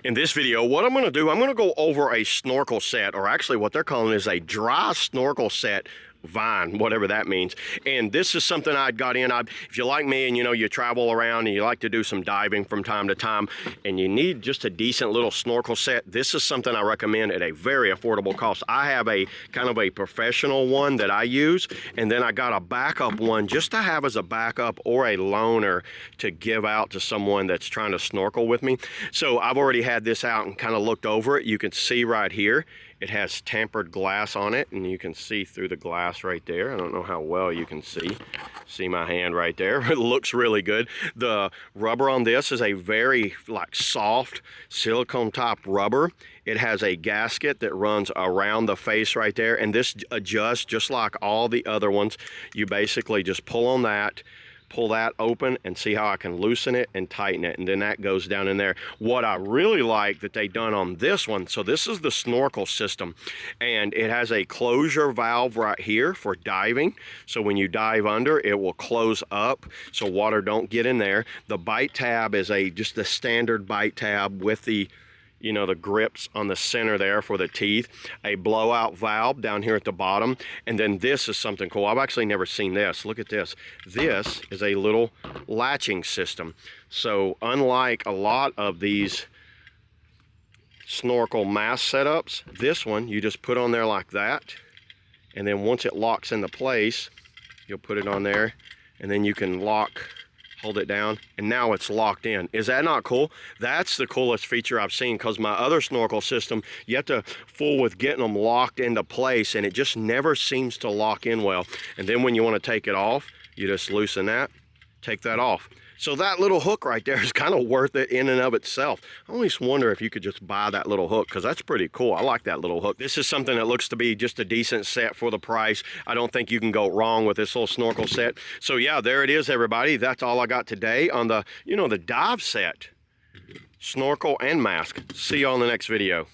In this video, what I'm going to do, I'm going to go over a snorkel set, or actually what they're calling is a dry snorkel set vine, whatever that means. And this is something I'd got in. If you like me and you travel around and you like to do some diving from time to time and you need just a decent little snorkel set, this is something I recommend at a very affordable cost. I have a kind of a professional one that I use, and then I got a backup one just to have as a backup or a loaner to give out to someone that's trying to snorkel with me. So I've already had this out and kind of looked over it. You can see right here it has tempered glass on it, and you can see through the glass right there. I don't know how well you can see my hand right there. It looks really good. The rubber on this is a very soft silicone top rubber. It has a gasket that runs around the face right there, and this adjusts just like all the other ones. You basically just pull on that, pull that open, and see how I can loosen it and tighten it, and then that goes down in there. What I really like that they done on this one, so this is the snorkel system, and it has a closure valve right here for diving. So when you dive under, it will close up so water don't get in there. The bite tab is just a standard bite tab with the the grips on the center there for the teeth, a blowout valve down here at the bottom, and then this is something cool. I've actually never seen this. Look at this. This is a little latching system. So unlike a lot of these snorkel mask setups, this one you just put on there like that, and then once it locks into place, you'll put it on there, and then you can hold it down, and now it's locked in. Is that not cool? That's the coolest feature I've seen, because my other snorkel system, you have to fool with getting them locked into place, and it just never seems to lock in well. And then when you want to take it off, you just loosen that, take that off. So that little hook right there is kind of worth it in and of itself. I always wonder if you could just buy that little hook, because that's pretty cool. I like that little hook. This is something that looks to be just a decent set for the price. I don't think you can go wrong with this little snorkel set. So yeah, there it is, everybody. That's all I got today on the, the dive set, snorkel and mask. See you on the next video.